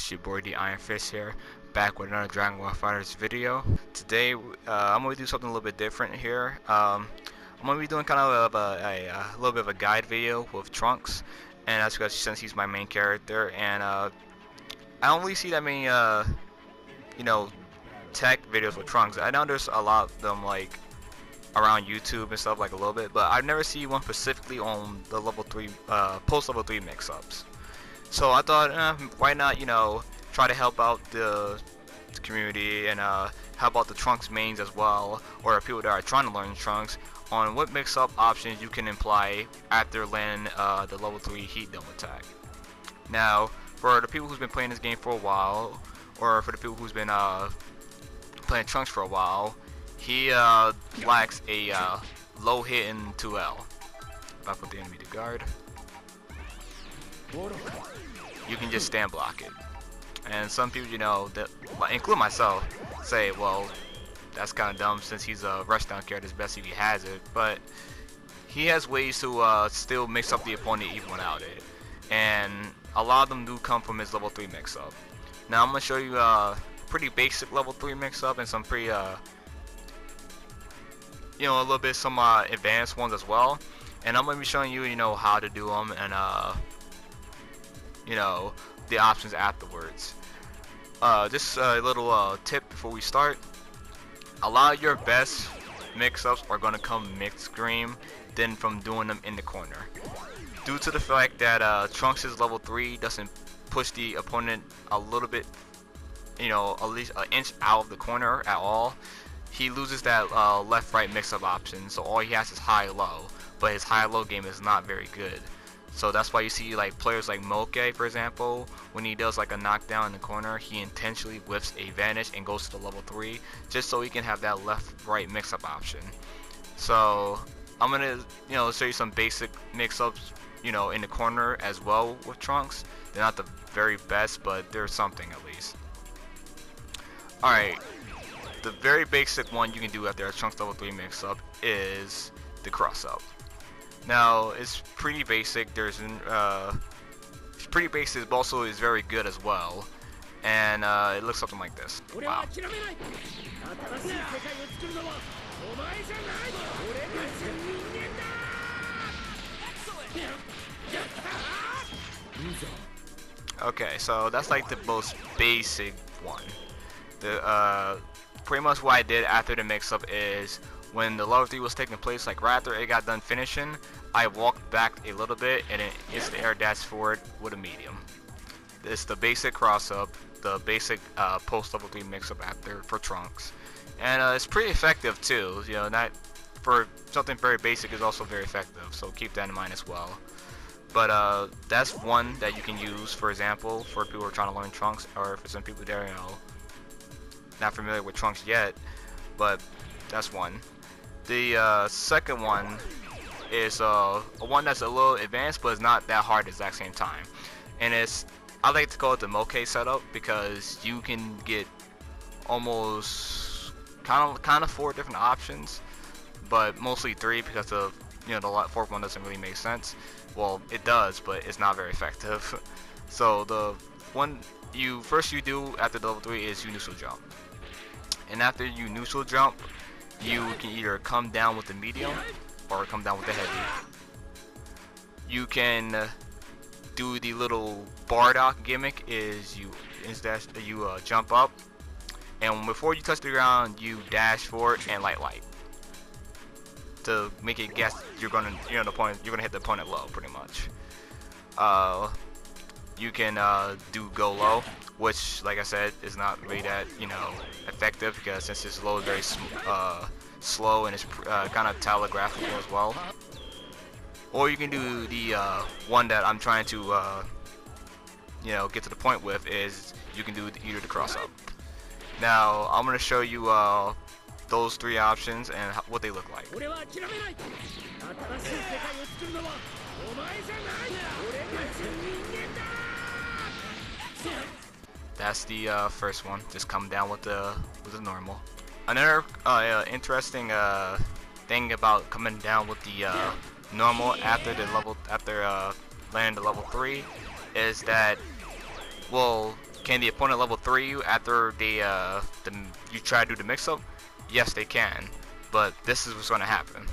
It's your boy the Iron Fist here, back with another Dragon Ball FighterZ video. Today, I'm going to do something a little bit different here. I'm going to be doing kind of a little bit of a guide video with Trunks, and that's because since he's my main character, and I don't really see that many, tech videos with Trunks. I know there's a lot of them, like, around YouTube and stuff, like a little bit, but I've never seen one specifically on the level 3, post-level 3 mix-ups. So I thought, why not, try to help out the community and help out the Trunks mains as well, or people that are trying to learn Trunks, on what mix-up options you can apply after landing the level 3 Heat Dome attack. Now, for the people who's been playing this game for a while, or for the people who's been playing Trunks for a while, he lacks a low hit in 2L. If I put the enemy to guard, you can just stand block it. And some people, that, include myself, say, well, that's kind of dumb since he's a rushdown character, it's best if he has it. But he has ways to still mix up the opponent even without it. And a lot of them do come from his level 3 mix-up. Now I'm going to show you a pretty basic level 3 mix-up and some pretty, a little bit some advanced ones as well. And I'm going to be showing you, how to do them and, the options afterwards. Just a little tip before we start. A lot of your best mix-ups are going to come mid-screen than from doing them in the corner. Due to the fact that Trunks' level 3 doesn't push the opponent a little bit, at least an inch out of the corner at all, he loses that left-right mix-up option. So all he has is high-low, but his high-low game is not very good. So that's why you see like players like Moke, for example, when he does like a knockdown in the corner, he intentionally whiffs a vanish and goes to the level 3 just so he can have that left-right mix-up option. So I'm gonna show you some basic mix-ups in the corner as well with Trunks. They're not the very best, but they're something at least. Alright, the very basic one you can do after a Trunks level 3 mix-up is the cross-up. Now it's pretty basic. It's pretty basic, but also is very good as well. And it looks something like this. Wow. Okay, so that's like the most basic one. The pretty much what I did after the mix-up is, when the level 3 was taking place, like right after it got done finishing, I walked back a little bit and then it's the air dash forward with a medium. It's the basic cross-up, the basic post level 3 mix-up after for Trunks, and it's pretty effective too. Not for something very basic, is also very effective. So keep that in mind as well. But that's one that you can use, for example, for people who are trying to learn Trunks, or for some people that are not familiar with Trunks yet. But that's one. The second one is one that's a little advanced, but it's not that hard at the exact same time. And I like to call it the Moke setup, because you can get almost kind of 4 different options, but mostly 3, because the fourth one doesn't really make sense. Well, it does, but it's not very effective. So the one you do after the level 3 is you neutral jump. And after you neutral jump, you can either come down with the medium or come down with the heavy. You can do the little Bardock gimmick, is you jump up, and before you touch the ground, you dash forward and light to make it guess you're gonna hit the opponent low, pretty much. You can do go low, which, like I said, is not really that effective, because since it's low is very slow and it's kind of telegraphical as well. Or you can do the one that I'm trying to get to the point with, is you can do either the cross up. Now I'm going to show you those 3 options and what they look like. That's the first one. Just come down with the normal. Another interesting thing about coming down with the normal after landing the level 3 is that, well, can the opponent level 3 you after you try to do the mix-up? Yes, they can. But this is what's going to happen.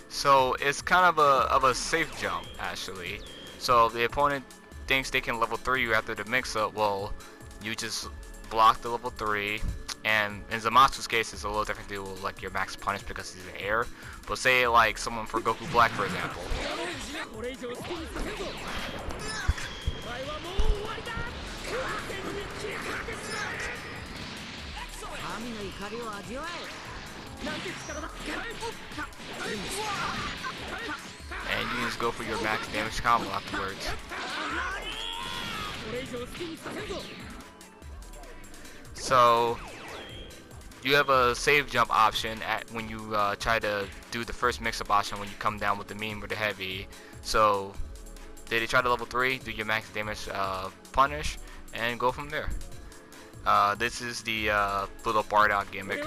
So it's kind of a safe jump actually. So if the opponent thinks they can level 3 you after the mix-up, well, you just block the level 3. And in Zamasu's case, it's a little different to do with like your max punish because he's in the air. But say like someone for Goku Black, for example. And you just go for your max damage combo afterwards. So you have a save jump option when you try to do the first mix-up option when you come down with the medium or the heavy. So did you try to level 3, do your max damage punish, and go from there. This is the little bar down gimmick.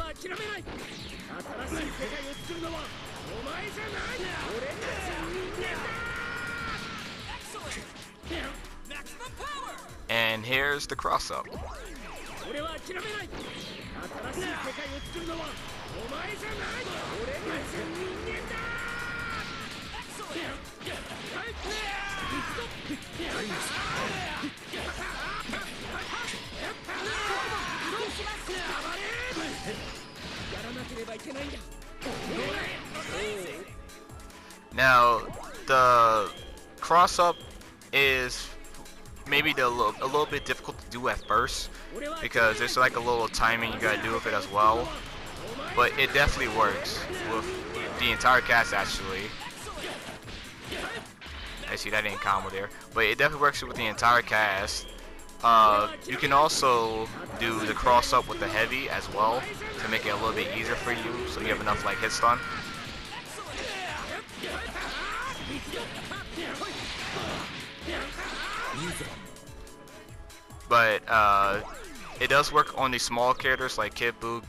And here's the cross up. Now, the cross up is maybe a little bit difficult to do at first because there's like a little timing you gotta do with it as well, but it definitely works with the entire cast actually. I see that didn't combo there, but it definitely works with the entire cast. You can also do the cross up with the heavy as well to make it a little bit easier for you, so you have enough like hit stun. But it does work on the small characters like Kid Buu,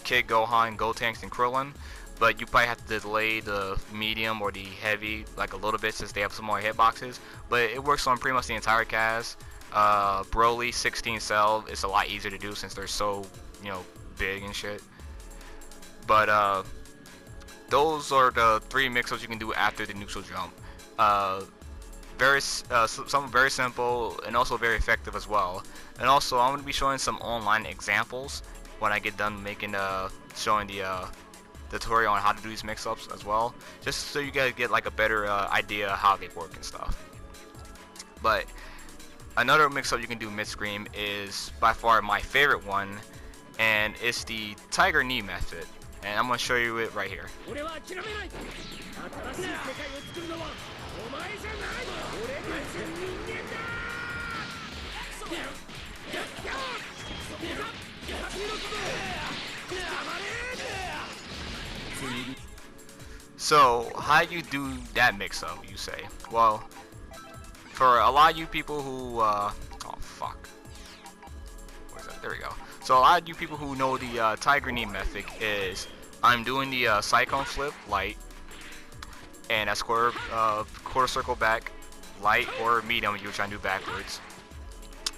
Kid Gohan, Gotenks, and Krillin. But you probably have to delay the medium or the heavy like a little bit since they have smaller hitboxes. But it works on pretty much the entire cast. Broly, 16 Cell, it's a lot easier to do since they're so, you know, big and shit. But those are the 3 mix-ups you can do after the neutral jump. Some very simple and also very effective as well. And also I'm going to be showing some online examples when I get done making showing the tutorial on how to do these mix-ups as well, just so you guys get like a better idea how they work and stuff. But another mix-up you can do mid-screen is by far my favorite one, and it's the Tiger Knee method, and I'm going to show you it right here. So how do you do that mix-up, you say? Well, for a lot of you people who oh fuck, where's that? There we go. So a lot of you people who know the Tiger Knee method is I'm doing the Cyclone Flip light, and that's quarter circle back, light or medium you're trying to do backwards.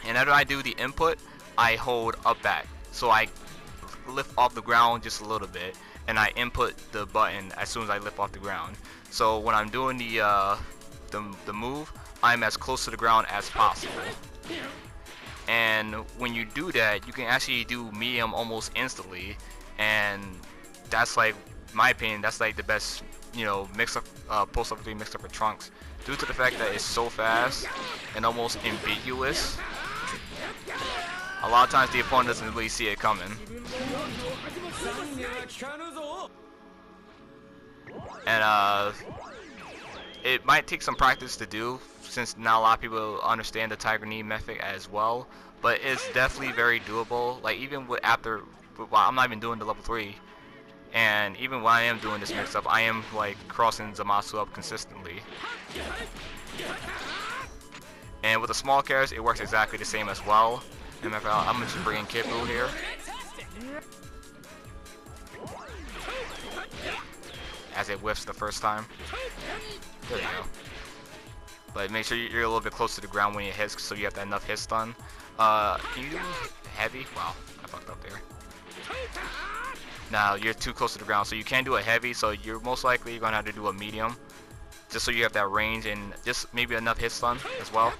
And after I do the input, I hold up back, so I lift off the ground just a little bit, and I input the button as soon as I lift off the ground. So when I'm doing the move, I'm as close to the ground as possible. And when you do that, you can actually do medium almost instantly, and that's like, in my opinion, that's like the best, you know, mix-up, post-up 3 mix-up for Trunks, due to the fact that it's so fast and almost ambiguous. A lot of times the opponent doesn't really see it coming. And it might take some practice to do, since not a lot of people understand the Tiger Knee method as well, but it's definitely very doable. Like even with while I'm not even doing the level 3, and even when I am doing this mix up, I am like crossing Zamasu up consistently. And with the small characters, it works exactly the same as well. MFL, I'm gonna just bring in Kid Buu here. As it whiffs the first time. There you go. But make sure you're a little bit close to the ground when it hits, so you have that enough hit stun. Can you do heavy? Wow, I fucked up there. Now you're too close to the ground, so you can't do a heavy. So you're most likely gonna have to do a medium, just so you have that range and just maybe enough hit stun as well.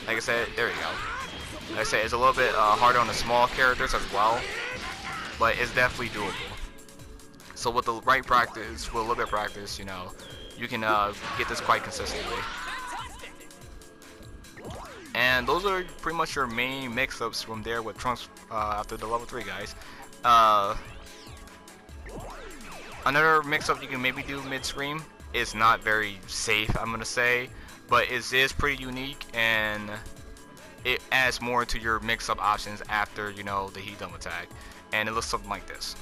Like I said, there you go. Like I said, it's a little bit harder on the small characters as well, but it's definitely doable. So with the right practice, with a little bit of practice, you know, you can get this quite consistently. And those are pretty much your main mix-ups from there with Trunks after the level 3 guys. Another mix-up you can maybe do mid-screen is not very safe, I'm gonna say, but it is pretty unique and it adds more to your mix-up options after, you know, the heat dome attack. And it looks something like this.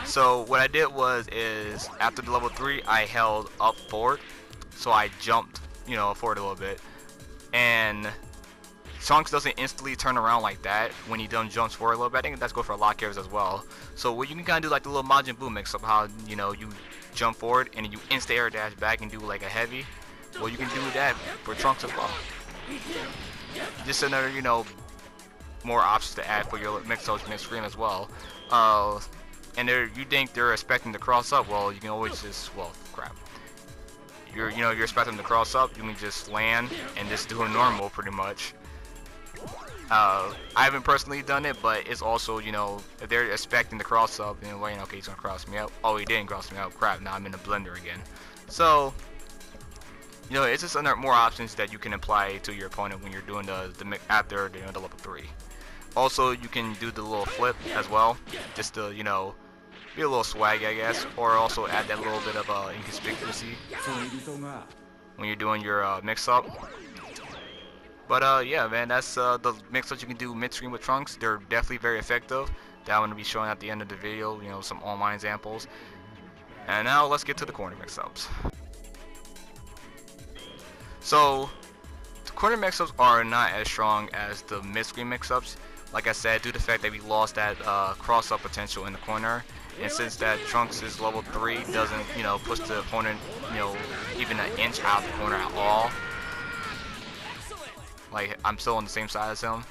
So what I did is after the level 3 I held up forward, so I jumped, you know, forward a little bit, and Trunks doesn't instantly turn around like that when he done jumps forward a little bit. I think that's good for a lot of characters as well. So what you can kind of do like the little Majin Buu mix up, how, you know, you jump forward and you insta air dash back and do like a heavy. Well, you can do that for Trunks as well. Just another, you know, more options to add for your mix-ups mid-screen as well. And you think they're expecting to cross up, well, you can always just, well, crap. You're expecting them to cross up, you can just land and just do a normal pretty much. I haven't personally done it, but it's also, you know, if they're expecting to cross up and waiting, okay, he's gonna cross me up. Oh, he didn't cross me up. Crap, now I'm in the blender again. So, you know, it's just more options that you can apply to your opponent when you're doing the after the level 3. Also, you can do the little flip as well, just to, you know, be a little swag, I guess, or also add that little bit of inconspicuously when you're doing your mix-up. But yeah, man, that's the mix-ups you can do mid-screen with Trunks. They're definitely very effective. That I'm going to be showing at the end of the video, you know, some online examples. And now let's get to the corner mix-ups. So, the corner mix-ups are not as strong as the mid-screen mix-ups. Like I said, due to the fact that we lost that cross-up potential in the corner. And since that Trunks' level 3 doesn't, you know, push the opponent, you know, even an inch out of the corner at all. Like, I'm still on the same side as him.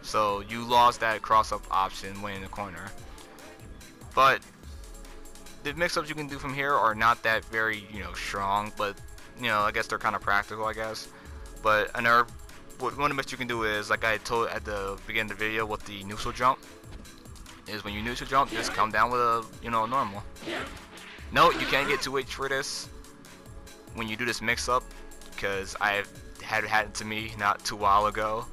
So, you lost that cross-up option when in the corner. But, the mix-ups you can do from here are not that very, you know, strong. But, you know, I guess they're kind of practical, I guess. But, one of the mix you can do is, like I told at the beginning of the video with the neutral jump. Is when you neutral jump, just come down with a, you know, normal. No, you can't get 2H for this when you do this mix-up. Because I've had it happen to me not too while ago.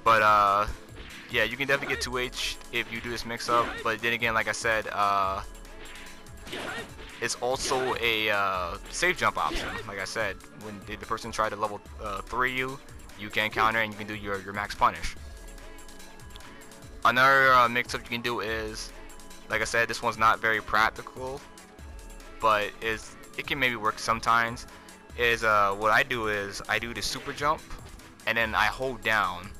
But yeah, you can definitely get 2H if you do this mix-up. But then again, like I said, it's also a safe jump option. Like I said, when the person tried to level 3 you can counter and you can do your max punish. Another mix-up you can do is, like I said, this one's not very practical, but it can maybe work sometimes. Is what I do is I do the super jump and then I hold down.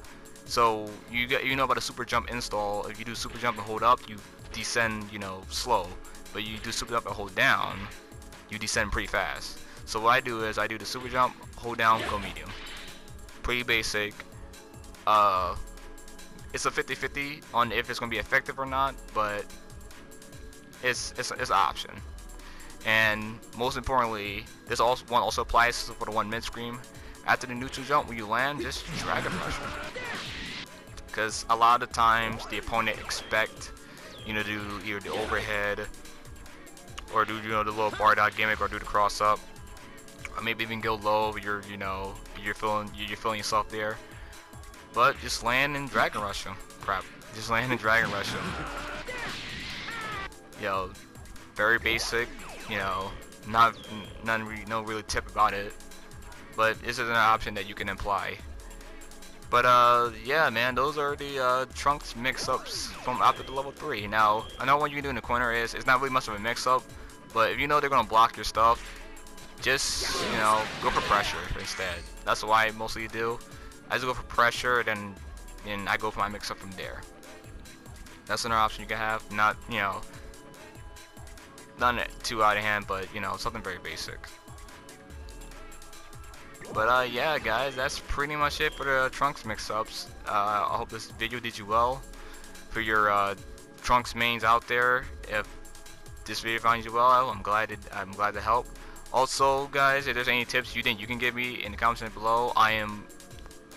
So you know about a super jump install. If you do super jump and hold up, you descend, you know, slow. But you do super jump and hold down, you descend pretty fast. So what I do is I do the super jump, hold down, go medium. Pretty basic. It's a 50-50 on if it's gonna be effective or not, but it's an option. And most importantly, this one also applies for the one mid-screen. After the neutral jump, when you land, just drag a pressure. Because a lot of times the opponent expect you know, do either the overhead or do, you know, the little bar dot gimmick or do the cross up maybe even go low. You're feeling yourself there, but just land and Dragon Rush him. Crap, just land and Dragon Rush him. Yo, very basic. You know, no really tip about it, but this is an option that you can imply. But yeah, man, those are the Trunks mix-ups from after the level 3. Now, another one you can do in the corner is, it's not really much of a mix-up, but if you know they're gonna block your stuff, just, you know, go for pressure instead. That's what I mostly do. I just go for pressure, then I go for my mix-up from there. That's another option you can have. Not, you know, not too out of hand, but you know, something very basic. But yeah, guys, that's pretty much it for the Trunks mix-ups. I hope this video did you well. For your Trunks mains out there, if this video finds you well, I'm glad to help. Also, guys, if there's any tips you think you can give me in the comments below, I am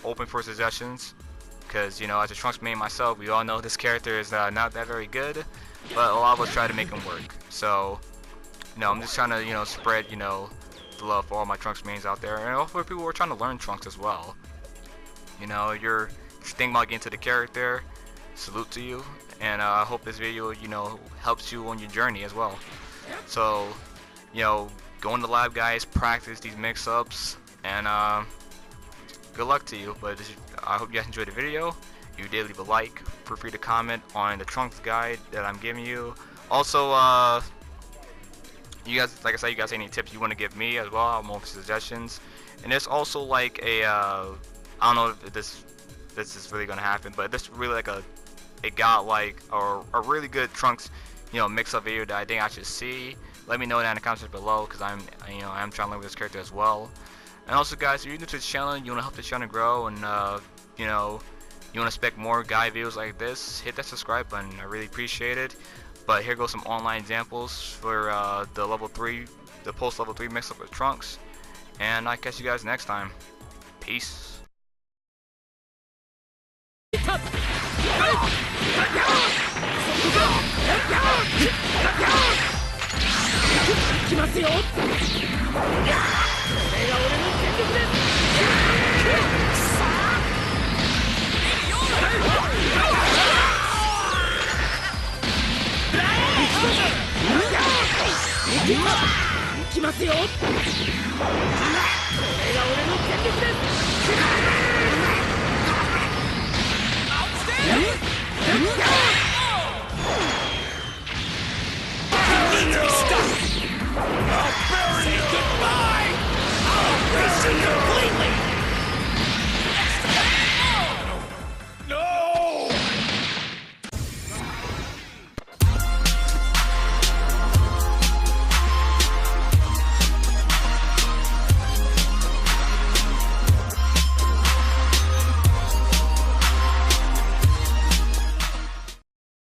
open for suggestions. Because, you know, as a Trunks main myself, we all know this character is not that very good, but a lot of us try to make him work. So, you know, I'm just trying to, you know, spread, you know, the love for all my Trunks mains out there, and also for people who are trying to learn Trunks as well. You know, you're thinking about getting into the character, salute to you, and I hope this video, you know, helps you on your journey as well. So, you know, go in the lab, guys, practice these mix-ups, and good luck to you. But I hope you guys enjoyed the video. If you did, leave a like. Feel free to comment on the Trunks guide that I'm giving you. Also, you guys, like I said, you guys any tips you want to give me as well, I'm open for suggestions. And there's also like a I don't know if this is really gonna happen, but this is really like a godlike or a really good Trunks, you know, mix-up video that I think I should see. Let me know that in the comments below, because I'm trying to learn with this character as well. And also, guys, if you're new to this channel and you want to help the channel grow, and you know, you want to expect more guide videos like this, hit that subscribe button. I really appreciate it. But here goes some online examples for the level 3, the post level 3 mix up with Trunks. And I'll catch you guys next time. Peace.